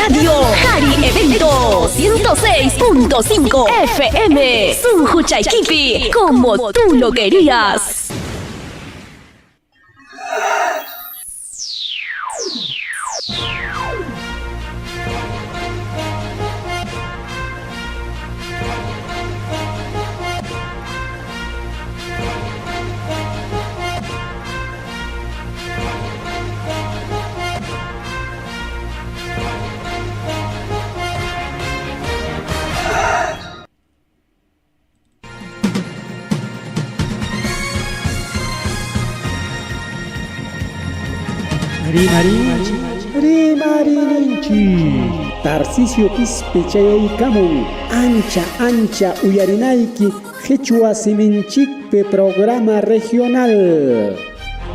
Radio Hari Evento 106.5 FM. Sunju Chayquipi, como tú lo querías. Rimarinchi Tarcisio Quispechayaykamun ancha uyarinaiki Quechua Siminchikpe programa regional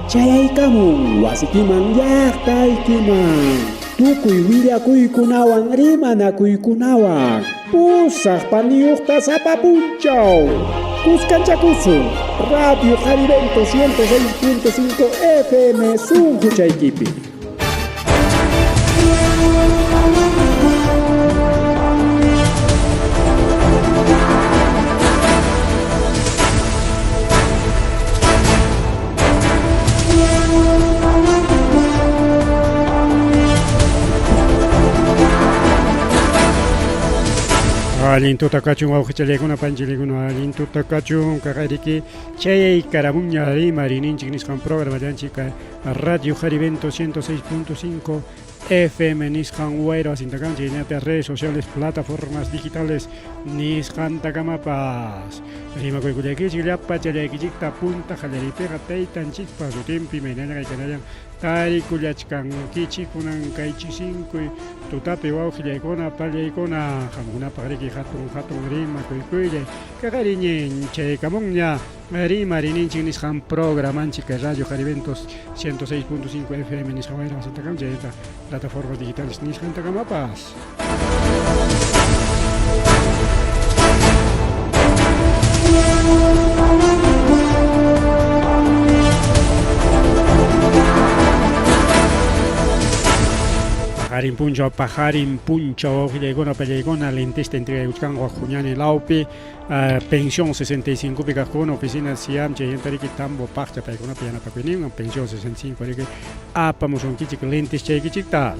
Chayaykamun wasikiman llaqtaykiman tukuy willakuykunawan rimanakuykunawan pusaq paniyuqta sapapunchaw Cuscanchacuzo, Radio Hari Evento 106.5 FM Sunju Chayquipi. Alintu takachun wawqichallaykuna panchillaykuna alintu takachun kakariki chay karamuñari marininchik nisqan programallanchik Radio Hari Evento 106.5 FM nisqan wayra wasintakanchik ñata redes sociales plataformas digitales nisqan takamapas rimakuykullaykichik llapa challaykichikta punta qallariypiqa taytanchikpa sutinpi maynalla kaykanallan tarikullachkankichik kunan kaychisinkuy tutapi wawqillaykuna pallaykuna qamkunapaq riki hatun rimakuykuyllay kaqariñin chaykamunña rimarininchik nisqan programanchik Radio Hari Eventos 106.5 FM nisqan wayra wasintakanchik chayta plataformas digitales nisqan takamapas. Pajarin puncho wawqillaykuna pallaykuna lentista entregaykuchkanqa Juñani Laupi pensión 65 pikaqkuna oficina Siam chayyantariki tambo paqcha paykunapi yanapakuyninman pensión 65 riki apamusunkichik lentes chaykichikta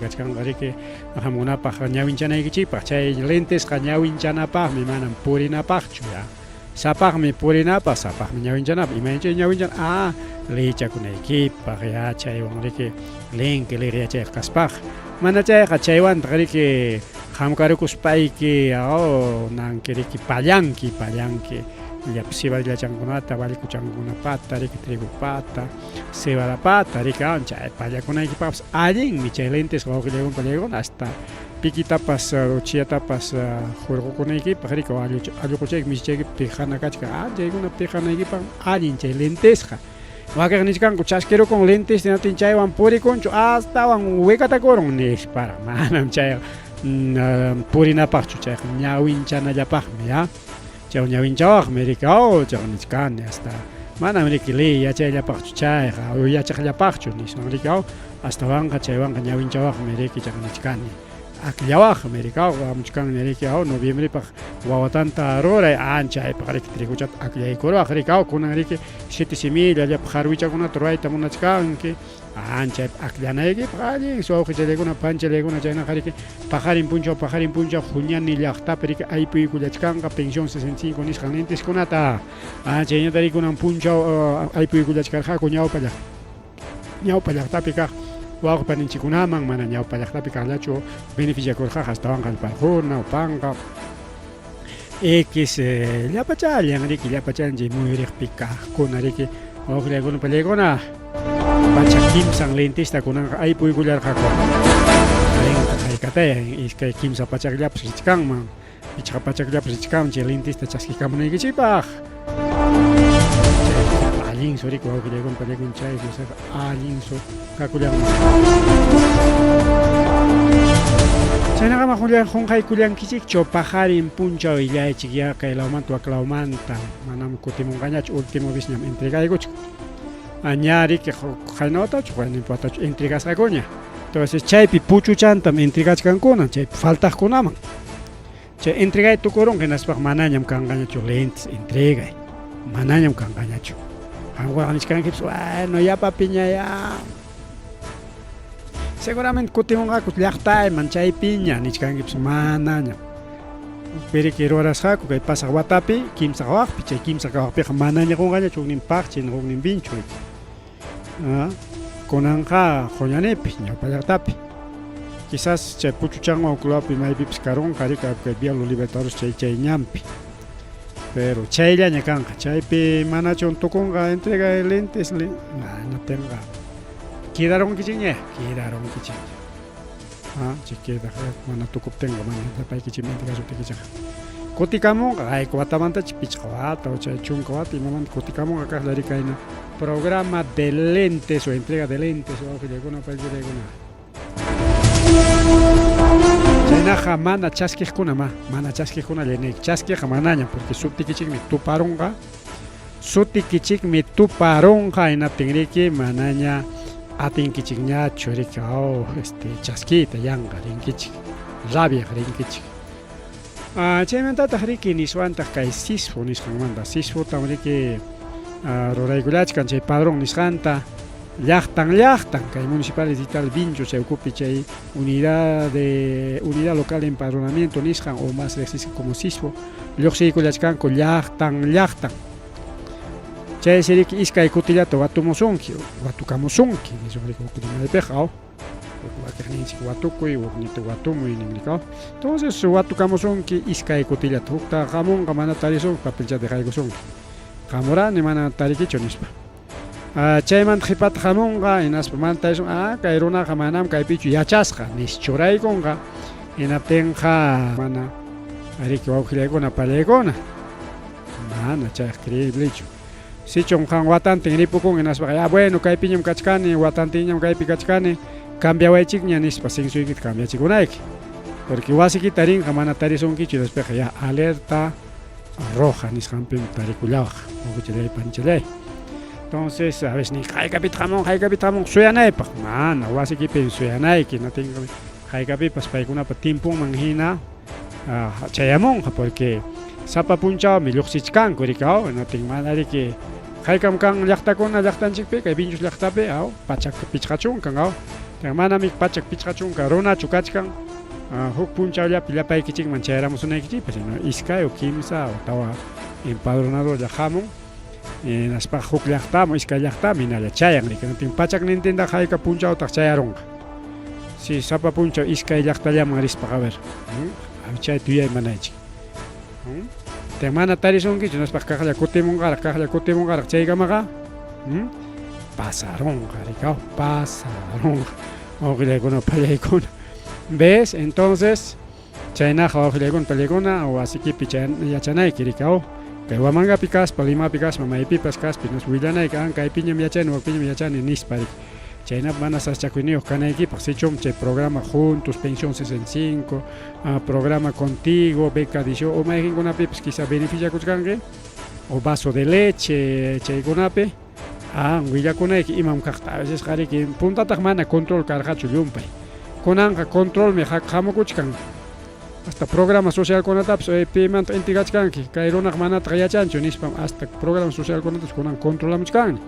achkanqa riki qamkunapaq ñawinchanaykichikpaq chay lentesqa ñawinchanapaqmi manan purinapaqchu ya sapaqmi purinapaq sapaqmi ñawinchanapaq imanchay ñawinchan lichakunaykipaq ya chaywan riki lenki liryachay kaspaq mana chayqa chaywanta riki hamkarukuspayki nanki riki pallanki siballachankunata valikuchankunapata riki trigupata cebarapata riki chay pallakunaykipaqpas allinmi chay lentes wawqillaykuna pallaykuna hasta pikitapas uchiyatapas hurqukunaykipaq riki alluquchayki mishchayki pijana kachka chaykuna pijanaykipaq allin chay lentesqa Wakaq nisqanku chasquiru con lentes tinatin chaywan purikunchu astawan wekatakurun nispara manam chay purinapaqchu chay ñawinchanallapaqmi ya chay ñawinchawaqmi riki chay nisqani hasta manam riki yachayllapaqchu chayqa yachaqllapaqchu nisqan riki astawanqa chaywanqa ñawinchawaqmi riki chay nisqani akllawaqmi riki amuchkanmi riki noviembrepaq wawatanta ruray anchaypaq riki triguchata aklaykurwaq riki kunan riki 7 semillallapaq harwichakunata rurayta munachkanki anchayp aklanaykipaq allin wawqichallaykuna panchallaykuna chaynaqa riki pajarin punchaw Juñani llaqtapi riki aypuykullachkanqa pensión 65 nisqan lenteskunata chayñata riki kunan punchaw aypuykullachkarqaku ñawpa llaqtapi kaq wawqipaninchikunaman mana ñawpa llaqtapi kaqllachu beneficiakurqaqa astawanqa alparjuna upanqa llapachallan riki llapachallan muyuriqpi kaqkuna riki wawqillaykuna pallaykuna pacha kimsan lentista kunanqa aypuykullarqaku haykatayan iskay kimsa pachakllapas richkanman pichqa pachakllapas richkanman chay lentista chaskikamunaykichikpaq allinsu riki wawqillaykuna pallaykuna chay allinsu kakullanman chaynaqa qunqaykullankichikchu pajarin punchaw illaychik yaqa ilawmanta waklawmanta manam kutimunqañachu último vez ñam entregaykuchik ña riki qaynawatachu entregasqakuña Entonces chaypi puchuchantam entregachkankuna chay faltaqkunaman. Chay entregay tukuron que naspa manañam kangañachu lentes entregay. Manañam kangañachu. Hanwa nishkankips bueno ya papiña ya. Seguramente kutimunqaku llaqtayman chaypiña nishkankips manañam. Periki rurasqaku kay pasaq watapi kimsa waqpi chay kimsa waqpiqa manaña qunqañachu huknin paqchi huknin vinchu. Kunanqa qoñanipi ñawpa llaqtapi. Quizás chay puchuchanwan ukulapi maypipis karunqa rika kay Diablo Libertadores chay ñampi. Pero chayllaña kanqa chaypi manachun tukunqa entrega de lentes no tenga. Quedaronkichikña quedaronkichikña. Chiquita mana tukuptenga mana tapaykichimanta kasutikichaqa. Kutikamunqa ayku watamantachi pichqa wata o chay chunka wata imamanta kutikamunqa kaqlla rikayna programa de lentes o entrega de lentes o awqillaykuna payllaykuna. Chaynaqa mana chaskiqkuna mana chaskiqkuna llanayki chaskiqa manaña porque sutikichikmi tuparonqa hinaptin riki manaña atinkichikñachu riki chaskita yanqa rinkichik rabiaq rinkichik. Chaymantataq riki niswantaq kay sisfu nisqanmanta sisfutam riki ruraykullachkan chay padrón nisqanta llaqtan kay municipal digital Vinchu chay ukupi chay unidad local de empadronamiento nisqan o más existe como sisfu lluqsiykullachkanku llaqtan chay riki iskay kutillata watukamusunki nisqanriki ukupimanaypiqa wakaqninchik watukuy waknita watumuy ninrikaw. Entonces watukamusunki iskay kutillata hukta qamunqa mana tarisunki papelchata qaykusunki qamurani mana tarikichu nispa. Chaymanta qhipata hamunqa hinaspa mana tarisun kay runaqa manam kaypichu yachasqa nish churaykunqa hinaptinqa mana riki wawqillaykuna pallaykuna mana chay creíblechu. Sichum qan watantin ripukun hinaspa bueno kaypiñam kachkani watantiñam kaypi kachkani cambiawaychikña nispa sinsuykita cambiachikunayki porque wasikita rinqa mana tarisunkichu despeqa ya alerta roja nisqanpi tarikullawaq uquchallay panchallay. Entonces a veces ni haykapita hamun suyanaypaq mana wasikipi suyanayki natinqa haykapipas paykunapa timpunman hina chayamunqa porque sapa punchawmi lluqsichkanku rikaw natin mana riki haykam kan llaqtakuna llaqtanchikpi kay Vinchus llaqtapi pachak pichqachunkan manami pachak pichqachunka runachu kachkan huk punchawllapi llapaykichikman chayaramusunaykichikpas iskay o kimsa o tawa empadronadorlla hamun naspa huk llaqtaman iskay llaqtami hinalla chayan riki natin pachak nintintaq hayka punchawtaq chayarunqa si sapa punchaw iskay llaqtallaman rispaqa a ver chay tuyay manaychik te mana tarisunkichu naspa kaqlla kutimunqaraq chaykamaqa pasaronqa rikaw pasaronqa wawqillaykuna pallaykuna ¿ves? Entonces chaynaqa wawqillaykuna pallaykuna wasikipi yachanayki rikaw kay Huamangapi kaspa Limapi kaspa maypipas kaspi nos willanayki kaypiñam yachani wawpiñam yachani nispa riki chaynaqa mana saschakuyniyuq kanaykipaq sichum chay programa Juntos, Pensión 65, programa Contigo, Beca 18 o mayjinkunapipas quizá beneficiakuchkanki o vaso de leche chaykunapi willakunayki imam kaqta a veces qariki puntataq mana control karqachu llumpay kunanqa controlmi hamukuchkan hasta programa socialkunatapas pimanta intigachkanki kay runaqa manataq yachanchu nispam hasta programa socialkunatapas kunan controlamuchkanmi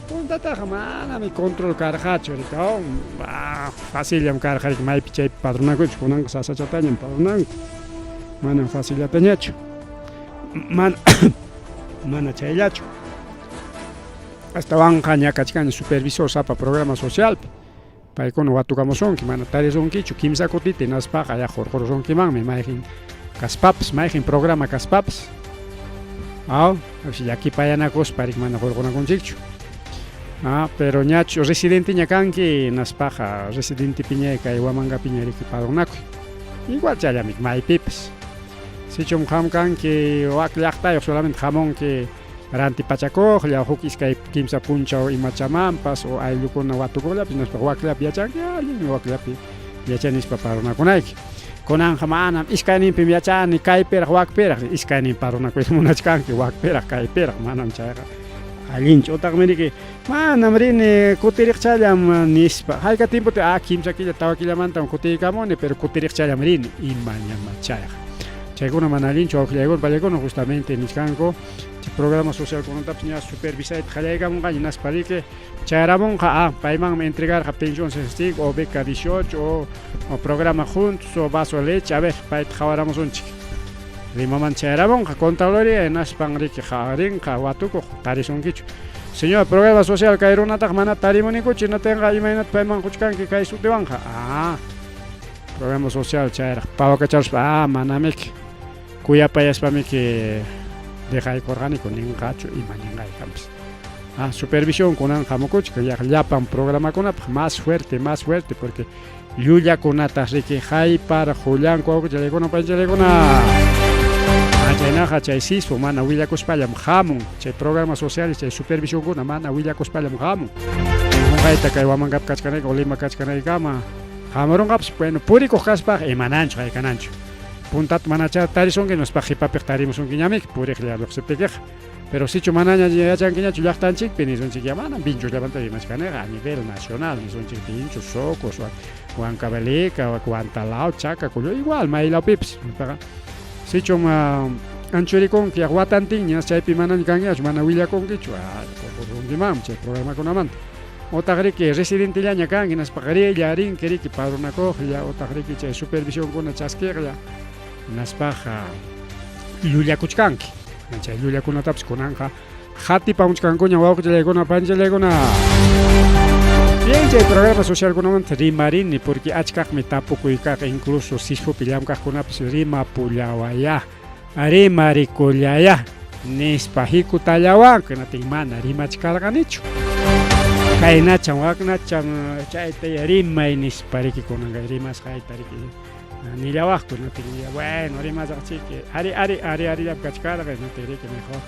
puntataqa manami control karqachu rikaw facillam karqa riki maypi chaypi padronakuchu kunanqa sasachatañam padronanku manam facillatañachu mana chayllachu hasta wanqa ñakachkani supervisor sapa programa socialpi paykuna watukamusunki mana tarisunkichu kimsa kutita hinaspaqa hurqurusunkimanmi mayjin kaspapas mayjin programa kaspapas llakipayanakuspa rik mana hurqunakunchikchu pero ñachu residente ña kanki hinaspaqa residentipi ña kay Huamangapi ña riki padronakuy igual chayllamin maypipas sichum qam kanki wak llaqtayuq solamente hamunki rantipachakuqlla huk iskay kimsa punchaw imachamanpas o ayllukuna watukuqllapi nispa wakllapi yachanki allin wakllapi yachanispa padronakunayki kunanqa manam iskayninpim yachani kaypiraq wakpiraq iskaynin padronakuyta munachkanki wakpiraq kaypiraq manam chayqa allinch utaqmiriki manam rini kutirikchallam nispa hayka tiempo kimsa killa tawa killamantam kutiykamuni pero kutirikchallam rini imañama chayqa chaykuna mana allinchu wawqillaykuna pallaykuna justamente nisqanku programa social kunatapas ña supervisayta qallaykamunqa naspariki chayaramunqa paymanmi entregarqa pensión 65 o beca 18 o programa juntos o vaso de leche a ver payta qhawaramusunchik rimaman chayaramunqa contabilidad naspan riki rinqa watukuq tarisunkichu señor programa social kay runataqa mana tarimunikuchu chinatinqa imaynata payman quchkanki kay sutiwanqa programa social chayraq pawakacharuspa manamiki kuyapayashpamiki dejaykurqaniku ninqachu ima ninqaykapas supervisión kunan hamukuchka llapan programakunapaq más fuerte porque llullakunata riki haypar hullanku wawqichallaykuna paychallaykuna chaynaqa chay sispu mana willakuspallam hamun chay programa sociales chay supervisionkuna mana willakuspallam hamun qunqayta kay Huamangapa kachkanayka o Lima kachkanaykama hamuronqapas bueno purikuq kaspaq imananchu haykananchu puntata mana tarisunki nospaq hipapiq tarimusunki ñamiki puriqlla lluqsipikiqa pero sichu manaña yachankiñachu llaqtanchikpi nisunchik mana vinchullapanta rimashkaniqa a nivel nacional nisunchik vinchu Socos Huancavelica Huantalao Chacacullo igual maylawpipas sichun anchurikunki watantinña chaypi manaña kankiñachu mana willakunkichu kurunkimanmi chay programakunamanta otaq riki residentellaña kanki naspaqa rinki riki padronakuqlla otaq riki chay supervisionkuna chaskiqlla naspaqa llullakuchkanki chay llullakunatapas kunanqa qhatipamuchkankuña wawqichallaykuna panchallaykuna bien chay programa socialkunamanta rimarini porque achkaqmi tapukuykaqa incluso sispupi llamkaqkunapas rimapullawaya rimarikullaya nispa hikutallawanka natin mana rimachkarqanichu kaynachan waknachan chayta rimay nispa riki kunanqa rimasqayta riki nillawaqku natin bueno rimasaqchiki ari kachkarqa natin riki mejor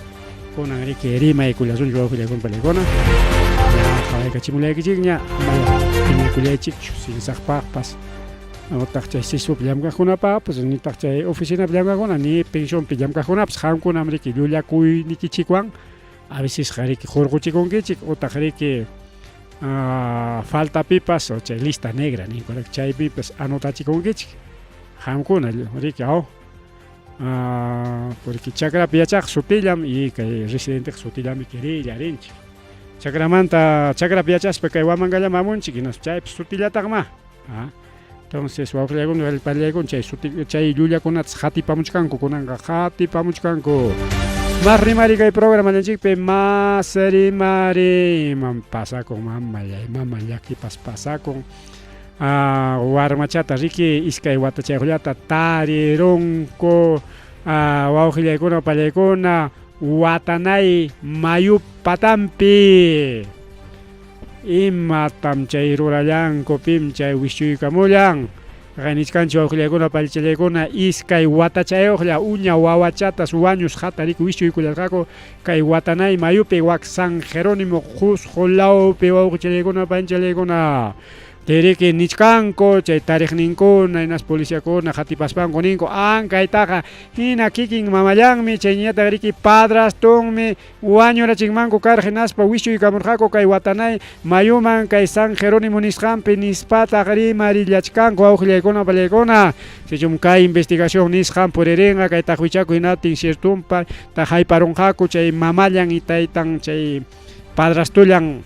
kunan riki rimaykullasunchik wawqillaykuna palaykuna qhawaykachimulaykichikña piñakullaychikchu sinsaqpaqpas otaq chay sispupi llamkaqkunapapas nitaq chay oficinapi llamkaqkuna ni pensionpi llamkaqkunapas qamkunam riki llullakuynikichikwan a veces riki hurquchikunkichik otaq riki faltapipas o chay lista negra ninkurak chaypipas anotachikunkichik qamkuna riki porque chakrapi yachaq sutillam y kay residenteqa sutillami kirillarinchik chakrapi yachaspa kay Huamangallam amunchik chaypi sutillataqa entonces wawqillaykuna pallaykuna chay llullakunatas qhatipamuchkanku kunanqa qhatipamuchkanku más rimari kay programallancikpi más rimari pasakun mama llakipas pasakun warmachata riki iskay watachayuqllata tarirunku wawqillaykuna pallaykuna watanay mayu patampi imatam chay rurallanku pim chay wishyuykamullan nisqanchik wawqillaykuna pallichallaykuna iskay watachayuqlla uña wawachatas wañus hatariku wishyuykullarqaku kay watanay mayupi wak San Jerónimo Qusqulawpi wawqichallaykuna panchallaykuna Teriki nichkanku chay tariqninkuna inas policiakuna qhatipaspanku ninku kaytaqa hina kikin mamallanmi chay ñata riki padrastunmi wañurachikmanku karqa hinaspa wishuykamurqaku kay watanay mayuman kay San Jerónimo nisqanpi nispataq rimarillachkanku wawqillaykuna pallaykuna sichum kay investigación nisqan puririnqa kay taqwichaku hinatin ciertumpa hayparunqaku chay mamallan y taytan chay padrastullan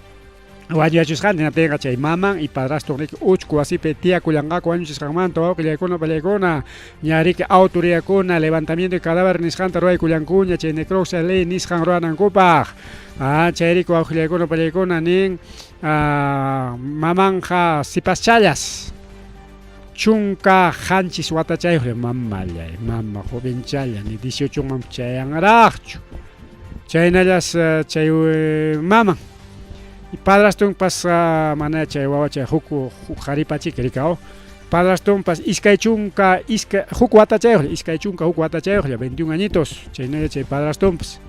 wañurachishqanti natinqa chay maman y padrasto riki uchku wasipi tiyakullanqaku wañuchisqanmanta wawqillaykuna pallaykuna ña riki autoridadkuna levantamiento de cadáver nisqanta ruwaykullankuña chay necropsia ley nisqan ruwanankupaq chay riki wawqillaykuna pallaykuna nin mamanja sipaschallas chunka qanchis watachayuqlla mama jovenchalla ni 18 man chayanraqchu chaynallas chay maman y padrastunpas mana chay wawa chay huk qaripachik rikao padrastunpas iskay chunka huk watachayuqlla iskay chunka huk watachayuqlla 21 añitos chaynalla chay padrastunpas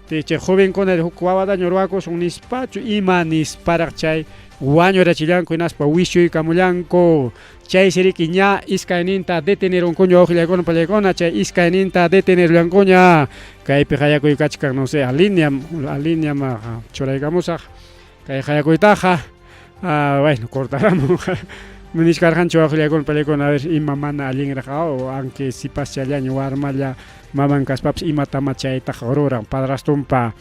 chay jovenkuna huk wawata ñurwakus nispachu ima nisparaq chay wañurachillanku hinaspa wishuykamullanku chay siriki ña iskayninta detenerunkuña wawqillaykuna pallaykuna chay iskayninta detenerullankuña kaypi hayakuy kachkan no sé alineam churaykamusaq kay hayakuytaqa bueno cortaramos Munishkarjanchu wawqillaykuna pallaykuna a ver ima mana allinraq o aunque sipas challaña warmalla maman kaspapas imatama chaytaqa ruran padrastunpa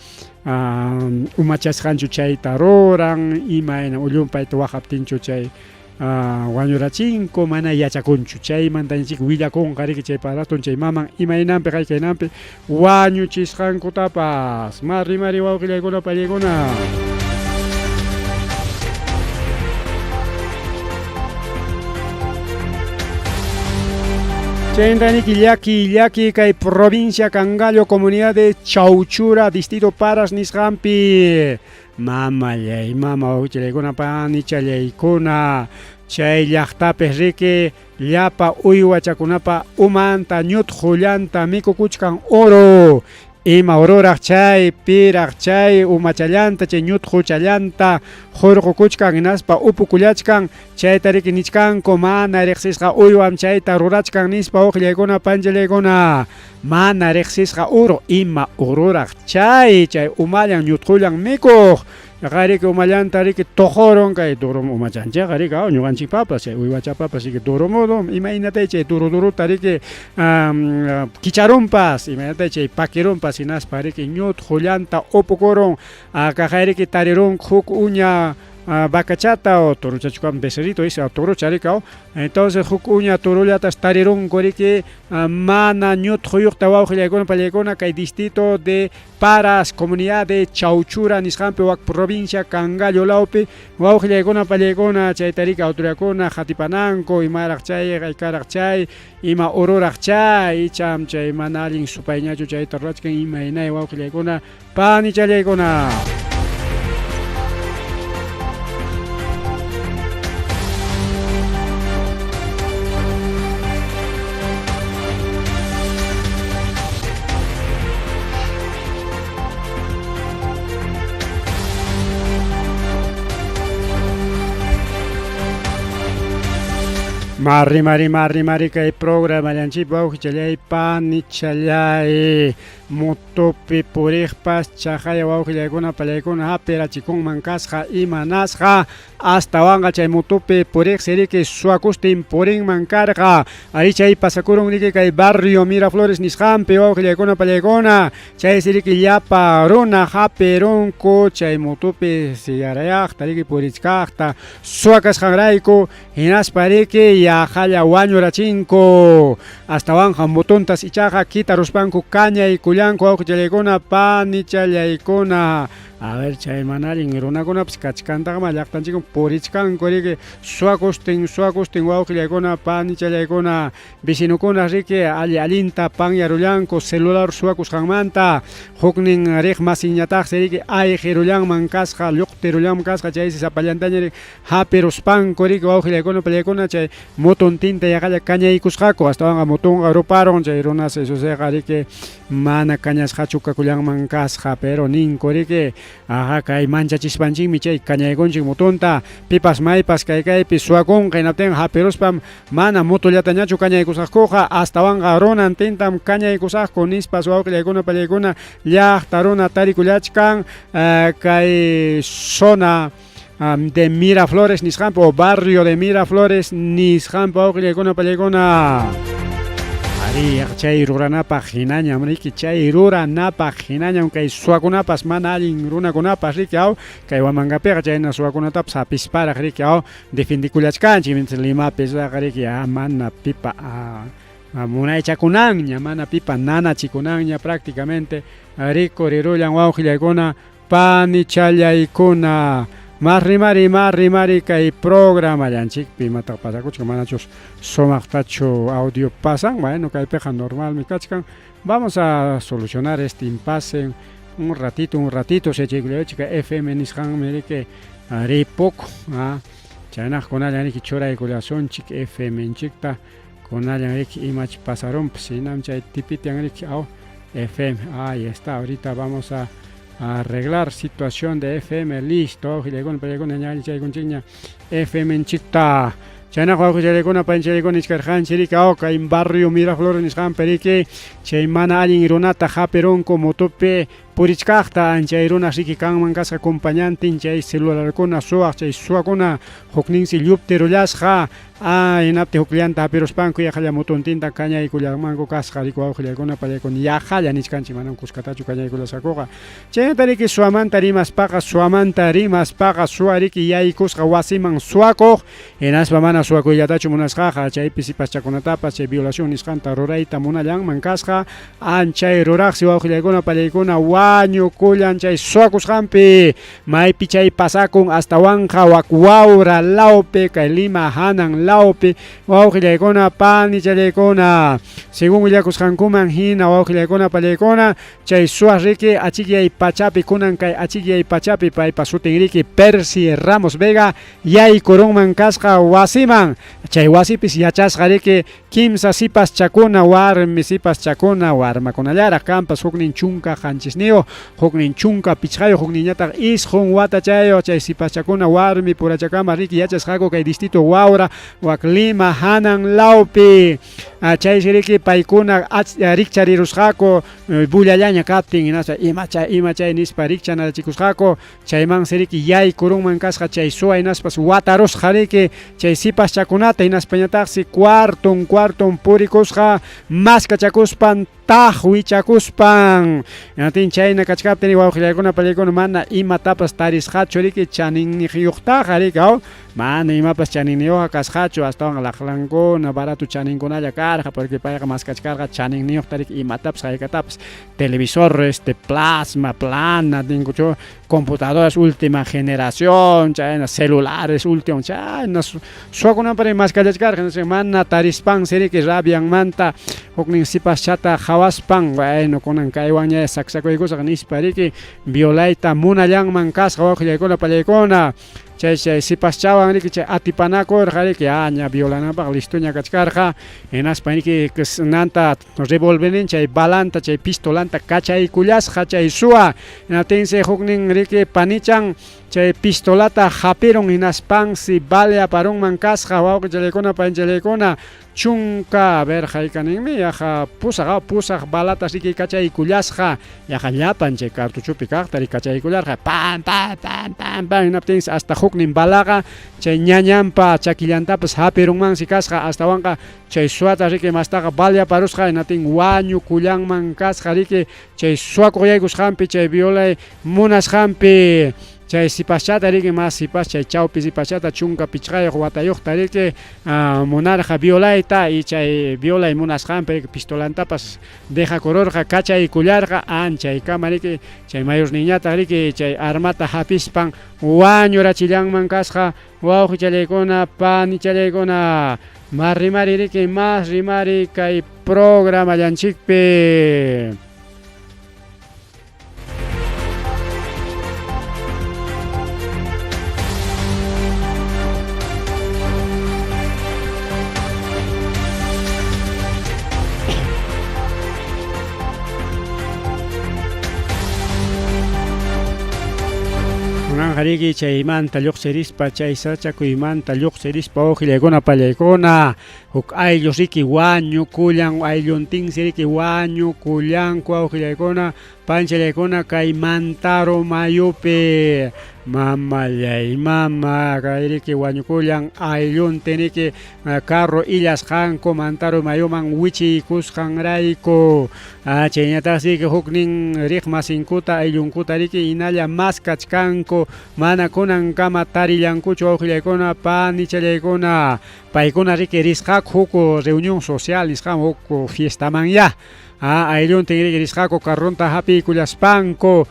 umachasqanchu chayta ruran imayna ullunpayta waqaptinchu chay wañurachinku mana yachakunchu chaymantanchik willakunqariki chay padrastun chay maman imaynanpi qaykaynanpi wañuchisqankutapas mari wawqillaykuna pallaykuna Chayntaniki llaki kay provincia Cangallo comunidad de Chauchura distrito Paras nisqanpi mama wawqillaykuna panichallaykuna chay llaqtapi riki llapa uywachakunapa umanta ñutqullanta mikukuchkan oro ima ururaq chay piraq chay umachallanta chay ñutquchallanta hurqukuchkan hinaspa upukullachkan chayta riki nichkanku mana riqsisqa uywam chayta rurachkan nispa wawqillaykuna panchallaykuna mana riqsisqa uru ima ururaq chay umallan ñutqullan mikuq Qariki umallanta riki toqorun kay durum umachanchikqa riki ñuqanchikpapas chay uywachapapas riki durumudum imaynatay chay duruta riki kicharunpas imaynatay chay pakirunpas hinaspa riki ñutqullanta upukurun kaqay riki tarirun huk uña vacachata o toruchachukan becerrito dice torucha rika entonces huk uña torullatas tarirunku riki mana ñutquyuqta wawqillaykuna pallaykuna kay distrito de Paras comunidad de Chauchura nisqanpi wak provincia Cangallo lawpi wawqillaykuna pallaykuna chayta riki autoridadkuna qatipananku imaraq chay qaykaraq chay ima ururaq chay icham chay mana allin supayñachu chayta rurachkan imaynay wawqillaykuna panichallaykuna Mari kay programa llanchip wawqillay panichalay motopi puriqpas chaqay wawqillaykuna pallaykuna hapirachikunman kasqa imanasqa astawanqa chay motopi puriq siriki suakustin purinman karqa ari chay pasakurun riki kay barrio Miraflores nisqanpi wawqillaykuna pallaykuna chay siriki llapa runa hapirunku chay motopi siyarayaqta riki purichkaqta suakasqanrayku hinaspa riki yaqalla wañurachinku astawanqa motontas ichaqa kita ruspanku kañaykullanku wawqillaykuna panichallaykuna a ver chay manallin runakunapas kachkantaqa llaqtanchikman purichkanku riki suakustin wawqillaykuna panichallaykuna vecinokuna riki allinta panyarullanku celular suakusqanmanta huknin riq masinñataqsi riki ayqirullanman kasqa lluqtirullanman kasqa chaysi sapallantaña riki hapiruspanku riki wawqillaykuna pallaykuna chay motontinta yaqalla kañaykusqaku astawanqa motonqa ruparon chay runas esuseqa riki mana kañasqachu kakullanman kasqa pero ninku riki kay manchachispanchikmi chay kañaykunchik motonta pipas maypas kaypi suakunqa hinaptinqa hapiruspam mana motollatañachu kañaykusaqkuqa astawanqa runan tintam kañaykusaqku nispas wawqillaykuna pallaykuna llaqta runa tarikullachkan kay zona de Miraflores nisqanpi o barrio de Miraflores nisqanpi wawqillaykuna pallaykuna chay ruranapaq hinañam riki chay ruranapaq hinañam kay suwakunapas mana allin runakunapas riki kay Huamangapiqa chayna suwakunatapas hapisparaq riki defendikullachkanchik mientras Limapis riki mana pipa munaychakunanña mana pipa nanachikunanña prácticamente rikururullan wawqillaykuna panichallaykuna Marri kay programa llanchikpi imataq pasakuchkan manachus sumaqtachu audio pasan bueno kaypiqa normalmi kachkan vamos a solucionar este impasse un ratito chaychaykullachika FM nisqanmi riki ripuq chaynaq kunallan riki churaykullasunchik FM nchikta kunallan riki imachi pasarunpas hinam chay tipitian riki FM. Ahí está, ahorita vamos a arreglar situación de FM, listo. FM en Chita. Chana Juan Jalecona Panchelecon Iscarjan Cherica Oca en barrio Miraflores Niscan Perique, Cheimana Alin Ironata Japerón como tope Purichkachta, Anchairona Siki Kangman Casa acompañante, Chay celular con Soa, Chay Suacona, Hokning Silup Terolasja, en Apte Hoklianta, pero Spanco y Hayamoton Tinta Caña y Cuyamango Casja, y Cuaujilecona Palecon Yaja, Niscanchi Manan Cuscatachu Caña y Culasacoga. Chentariki Suamanta Rimas Paga Suariki Yaicus Hawasiman Suaco, en Asbamana Suaco Yatachu Munasjaja, Chay Pisipas Chaconatapas, Chay Violación Niscanta Roraita Munayan Mancasja, Anchay Roraxi Haujilecona Palecona Waño Kulan Chay Suacus Hampi, Maipi Chay Pasacon hasta Wanja Wakuaura Laupe, Kailima Hanan Laupe, Waujilecona Pani Chalecona, según Willacus Hankuman Hina, Waujilecona Palecona, Chay Suarrique, Achigia y Pachapi, Kunan Kai Achigia y Pachapi, Pai Pasutenrique, Percy Ramos Vega, Yay Coronman Casca, Wasiman, Chay Wasipis Yachasgareke, Kimsa Sipas Chacona, War, Misipas Chacona, War, Maconalara, Campas, Hognin Chunca, Hanchisneo, Hognin Chunca, Pichayo, Hogniñata, Is, Hon Watachayo, Chay Sipas Chacona, War, Mi Purachacama, Ricky Yachasjago, Kai Distrito Waura, Waklima, Hanan Laupi, Chay Shiriki, Paikuna, Richari Rusjaco, Bullayaña Captain, Imachay Nispa Richana, Chicusjaco, Chayman Seriki, Yay, Kurunman Casca, Chay Soa, Inaspas, Wataros Jareke, Chay Sipas Chaconata, Inaspañataxi, Cuarton, Puricusja, Masca Chacuspan, Tahui Chacuspan, Natin Chayna Cachcapten y Waujilecona Palecona, Mana, Ima Tapas Taris Hachoriki, Chanin Nihiuchta, Jarikao, Mana, Imapas Chanin Nioja, Cashacho, hasta en la Clancona, Baratu Chanin Conaya Carja, porque paga más cachcarga, Chanin Niochtarik, Ima Taps, Jarikataps, televisores de plasma, plana, Dingucho, computadoras última generación, Chayna, celulares último, Chayna, Suacona para más cachcarga, Mana, Tarispan, Seriki, Rabian Manta, Hoknin Sipas Chata, Hawaspan, bueno, con Ancaiwaña, Saxaco y cosas, Nispariki, Violaita, Munayang Mancas, Waujilecona Palecona, Chay Sipas Chawan, Ricky, Atipanaco, Jariki, Aña, Violana, Listuña Cachcarja, en Aspaniki, que Nanta, Revolvenen, Chay Balanta, Chay Pistolanta, Cachay Cuyas, Chay Sua, en Atense, Hoknin, Ricky, Panichan, Chay Pistolata, Japeron, en Aspan, si Balea, Parón Mancas, Waujilecona, Panchelecona, Chunka, ver, Jaikanimi, Yaja, Pusag, Balatas, Ricky, Cachay Cuyasja, Yaja Yapan, Chay Cartuchupi, Cartari, Cachay Cuyarja, Pam, en Atense, hasta Hoknin Balaga, Chay Ñañampa, Chaquillantapas, Haperunman, Sikasja, hasta Wanka, Chay Suata, Ricky, Mastaga, Balea, Parusja, en Atin, Wañu, Kuyanman, Casja, Ricky, Chay Suaco, Yagus, Hampi, Chay Viola, Munas, Hampi, Chay Sipachata, Ricky, más Sipas, Chay Chaupi, Sipachata, Chunka, Pichaya, Huatayoch, Ricky, Monarja, Violaita, y Chay Viola y Munas, Hampi, Pistolantapas, Deja Cororja, Cacha y Cularja, Ancha y Cama, Ricky, Chay Mayos Niñata, Ricky, Chay Armata, Hapispan, Wañu, Rachillan, Mancasja, Wauji, Chalecona, Pan y Chalecona, Marrimari, Ricky, más Rimari, Kai Programa, Yanchikpe. Hariki Chayman Taluk Serispa Chay Sacha Kuiman Taluk Serispa Ojilecona Palecona Huk Ayllos Riki Wañu Kulan Aylluntin Seriki Wañu Kulan Ojilecona Panchelecona Kaimantaro Mayupe Mama Yay Mama Kairiki Wañu Kulan Ayllun Teniki Carro Illas Hanko Mantaro Mayuman Wichi Kushan Raiko Cheñata Siki Huknin Rigma Sinkuta Ayllunkuta Riki Inaya Maskachkanko Mana Kunan Kama Tarillankucho Ojilecona Panichelecona Paikona Riki Rishak Huko reunión social Isham Huko fiesta man ya Ayllun Tingri Rishako Carronta Happy Culaspanco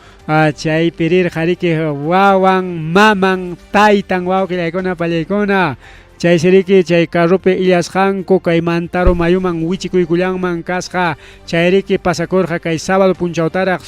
chay perir jariki wawan maman taytan wawqillaykuna pallaykuna chay siriki chay carrupi illasqanku kay mantaro mayuman wichikuykullanman kasqa chayriki pasakurqa kay sábado punchawtaraq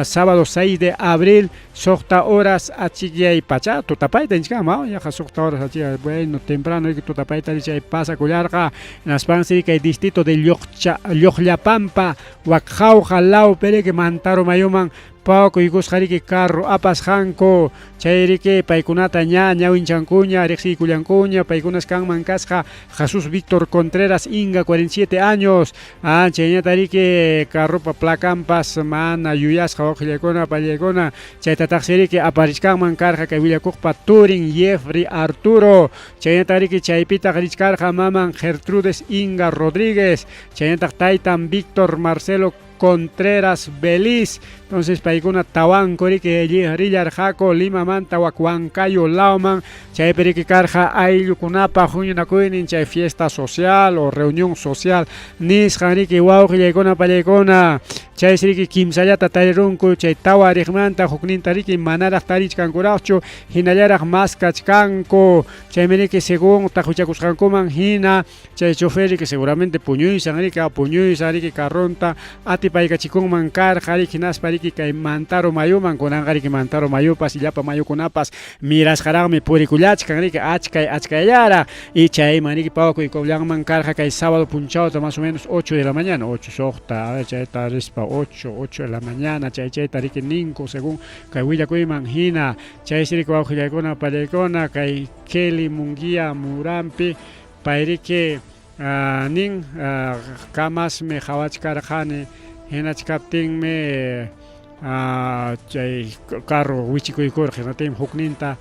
sábado 6 de abril soqta horas achikyay pacha tutapayta inchkama yaqa soqta horas achikyay bueno temprano iki tutapayta chay pasakullarqa naspan siri kay distrito de Lloqllapampa Waqhawqa law periki mantaro mayuman Pauco y Gusjariki carro apas janko chayriki paikunata ñawinchankuña riqsiykullankuña paikunas kanman kasqa Jesús Víctor Contreras Inga 47 años chayñatariki carropa plakampas mana yuyasqa wawqillaykuna pallaykuna chaytataqsiriki aparishkanman karqa kay willakuqpa Turin Jeffrey Arturo chayñatariki chaypitaq richkarqa maman Gertrudes Inga Rodríguez chayñataq taytan Víctor Marcelo Contreras Beliz entonces paikuna tawankuriki rillar jako Lima manta Huancayo lauman chay periki karja ayllukunapa huñunakuynin chay fiesta social o reunión social nisqanriki wawqillaykuna pallaykuna chay siriki kimsallata tarirunku chay tawa riqmanta huknintariki manaraq tarichkankuraqchu hinallaraq maskachkanku chaymiriki según tajuchakusqankuman hina chay choferiki seguramente puñuysanriki carronta atipaykachikунman karqariki naspariki kay mantaro mayuman kunanqariki mantaro mayupas illapa mayukunapas mirasqaraqmi purikullachkanriki achkayllara y chaymanriki pawakuykullangman karqa kay sábado punchawta más o menos 8 de la mañana 8 soqta a ver chayta rispa 8 de la mañana chayta riki ninku según kay willakuyman hina chay siriki wawqillaykuna pallaykuna kay Kelly Munguía Murampi payriki nin kamasmi hawachkarqani hinachkaptinmi chay carro wichikuykurqa hinatin hukninta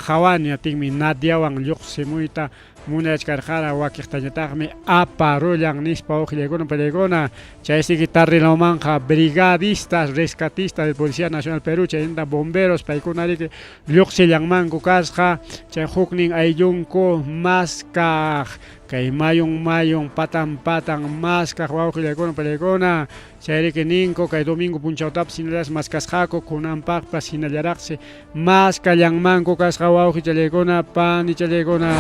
hawani atinmi Nadiawan lluqsimuyta munachkarqara wakiqtañataqmi aparullan nispa wawqillaykuna pallaykuna chaysiki tarrilawmanqa brigadistas rescatistas de Policía Nacional Perú chaynta bomberos paykunariki lluqsillanmanku kasqa chay huknin ayllunku maskaq kay mayun patan maskaq wawqillaykuna pallaykuna chayriki ninku kay domingo punchawtapas hinallaras maskasqaku kunanpaqpas hinallaraqsi maskallanmanku kasqa wawqillaykuna panichallaykuna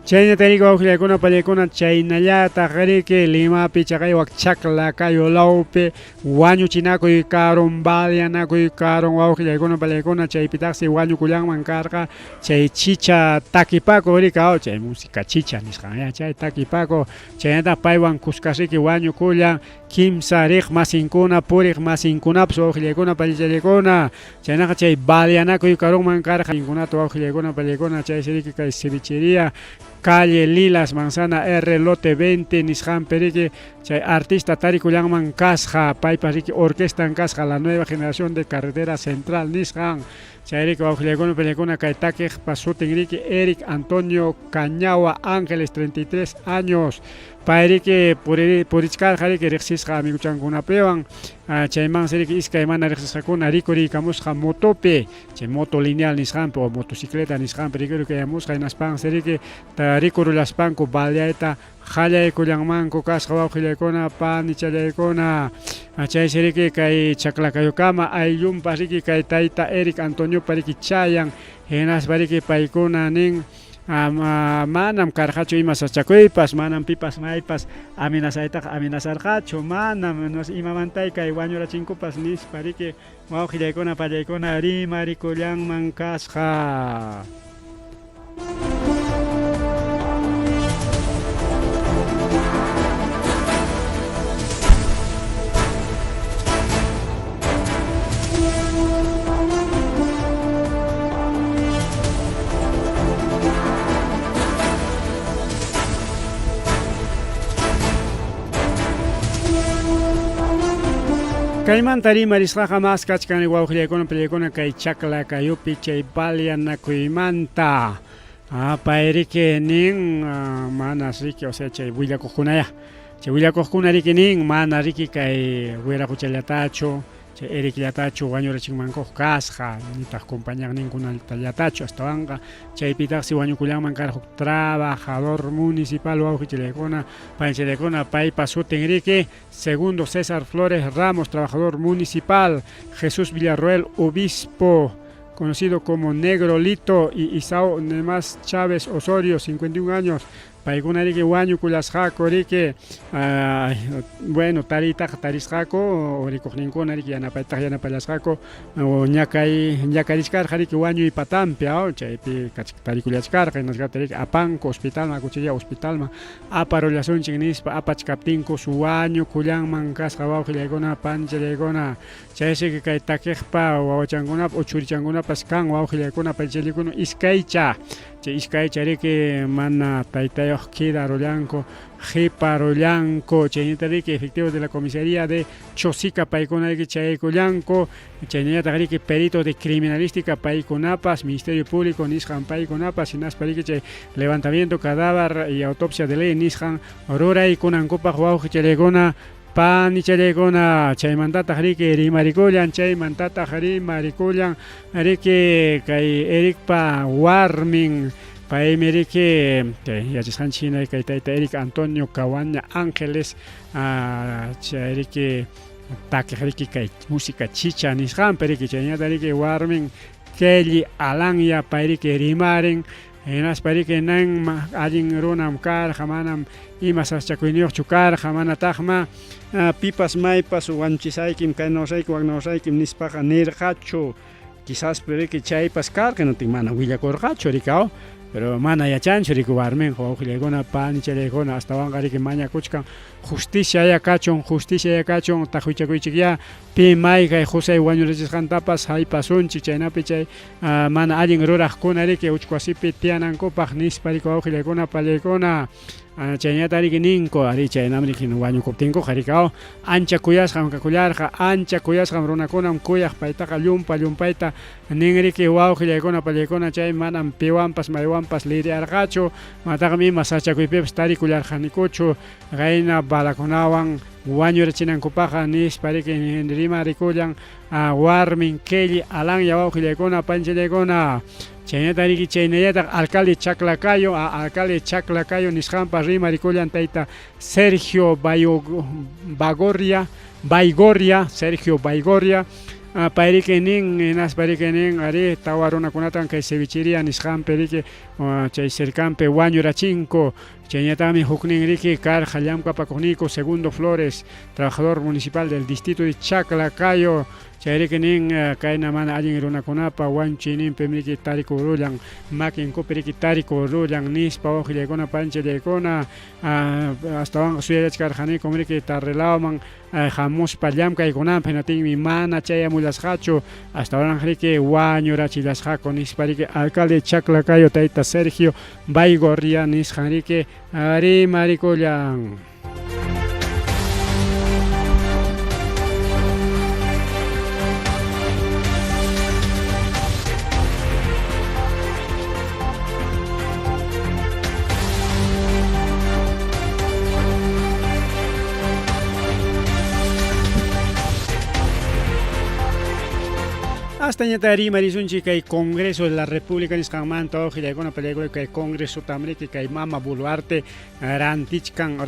chayñatariku wawqillaykuna pallaykuna chaynallataq riki Limapi chaqay Chaclacayo lawpi wañuchinakuy karun baleanakuy karun wawqillaykuna pallaykuna chaypitaqsi wañukullanman karqa chay chicha takipaku rika chay música chicha nisqa chay takipaku chaynataq paywan kuskasiki wañukullan kimsa riq masinkuna puriq masinkunapas wawqillaykuna pallachallaykuna chaynaqa chay baleanakuy karunman karqa ninkunata wawqillaykuna pallaykuna chay siriki kay cevichería calle Lilas Manzana R lote 20 nisqan periki chay artista tarikullanman kasqa paypas riki orquestan kasqa la nueva generación de carretera central nisqan chayriki wawqillaykuna pallaykuna kay takiqpa sutin riki Eric Antonio Cañawa Ángeles 33 años payriki purichkarqa riki riqsisqa amiguchankunapiwan chayman siriki iskay mana riqsisqakuna rikuriykamusqa motopi chay moto lineal nisqanpi o motocicleta nisqanpi rikurikayamusqa hinaspan siriki rikurullaspanku baleayta qallaykullanmanku kasqa wawqillaykuna panichallaykuna chay siriki kay Chaclacayokama ayllunpas riki kay tayta Eric Antonio pariki chayan hinaspariki paykuna nin manam karqachu ima sachakuypas manam pipas maypas amenazarqachu manam imamantay kay wañurachinkupas nispariki wawqillaykuna pallaykuna rimarikullanman kasqa Kaymanta rimarisqaqa mas kachkan wawqillaykuna pillaykuna kay chakla kayupi chay Pallanakuymanta payriki nin mana riki o sea chay willakuqkunaya chay willakuqkuna riki nin mana riki kay wiraquchallatachu chay Ericllatachu wañurachinmankuq kasqa nitaq compañaqninkunallatachu astawanqa chaypitaqsi wañukullanman karaq trabajador municipal wawqichillaykuna panchillaykuna paypa sutin riki Segundo César Flores Ramos, trabajador municipal, Jesús Villarroel, obispo, conocido como Negro Lito, y Isao Nemás Chávez Osorio, 51 años, paykuna riki wañukulasqaku riki bueno tarisqaku rikuqninkuna riki yanapallasqaku ñakariskarqa riki wañuy patampi chaypi tarikullachkarqa hinasqata riki apanku hospitalman kuchilla hospitalman aparullasunchik nispa apachkaptinku su wañukullanman kasqa wawqillaykuna panchillaykuna chayshiki kay takiqpa wawachankunapas uchurichankunapas kan wawqillaykuna panchillaykuna iskaycha chay iskaycha riki mana taytayoq kidarullanku jiparullanku chaynata riki efectivos de la comisaría de Chosica paykuna riki chaykullanku chaynata riki perito de criminalística paykunapas Ministerio Público nisqan paykunapas hinaspa riki chay levantamiento cadáver y autopsia de ley nisqan ruraykunankupaq wawqichillaykuna panichallaykuna chaymantataq riki rimarikullan chaymantataq rimarikullan riki kay Ericpa warmin paymi riki yachasqanchik kay tayta Eric Antonio Cabaña Ángeles chay riki takiq riki kay música chicha nisqanpi riki chaynata riki warmin Kelly Alanya pay riki rimarin hinaspa riki nan allin runam karqa manam ima saschakuyniyuqchu karqa manataqma pipas maypas wanchisaykim kaynawsaykim wagnawsaykim nispaqa nirqachu quizás riki chaypas karqa notin mana willakurqachu rikaw pero mana yachanchu riki warminqa wawqillaykuna panichallaykuna astawanqa riki mañakuchkan justicia yakachun tajuichakuychikya pi may kay José wañurachisqantapas haypasunchik chaynapi chay mana allin ruraqkuna riki uchkuwasipi tiyanankupaq nispa riki wawqillaykuna pallaykuna chaynata riki ninku ari chaynam riki wañukuptinkuqa rikaw ancha kuyasqam kakullarqa ancha kuyasqam runakunam kuyaq paytaqa llumpayta nin riki wawqillaykuna pallaykuna chay manam piwanpas maywanpas lidiarqachu mataqmi ima sachakuypipas tarikullarqanikuchu qayna balakunawan wañurachinankupaqa nispa riki rimarikullan warmin Kelly Alanya wawqillaykuna panchillaykuna chaynata riki chaynallataq alcalde Chaclacayo nisqanpas rimarikullan tayta Sergio Baigorria payriki nin hinaspa riki nin ari tawa runakunatan kay cevicheria nisqanpi riki chay cercanpi wañurachinku chaynatami huknin riki karqa llamkapakuqniku Segundo Flores, trabajador municipal del distrito de Chaclacayo chay riki nin kayna mana allin runakunapa wanchininpi riki tarikurullan makinkupi riki tarikurullan nispa wawqillaykuna panchillaykuna astawanqa suyayachkarqaniku riki tarrelawman hamuspa llamkaykunapi hinatinmi mana chayamullasqachu astawanqa riki wañurachillasqaku nispa riki alcalde Chaclacayo tayta Sergio Baigorria nisqan riki rimarikullan. Hasta ñata rimarisunchik kay Congreso de la República nisqanmanta wawqillaykuna pallaykuna kay Congreso tamriki kay Mama Boluarte rantichkan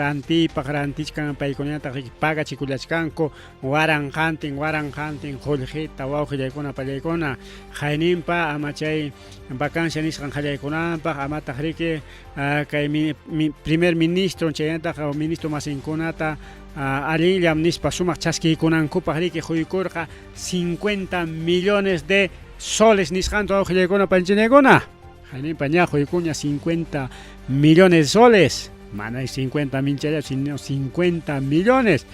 paykunata riki pagachikullachkanku waran hantin qullqita wawqillaykuna pallaykuna hayninpa ama chay vacancia nisqan qallaykunanpaq amataq riki kay primer ministro chaynataq ministro masinkunata allinllam nispa sumaq chaskiykunankupaq riki quykurqa 50 millones de soles nisqanta wawqillaykuna panchillaykuna hayninpa ña quykuña 50 millones de soles mana 50 minchalla sino 50 millones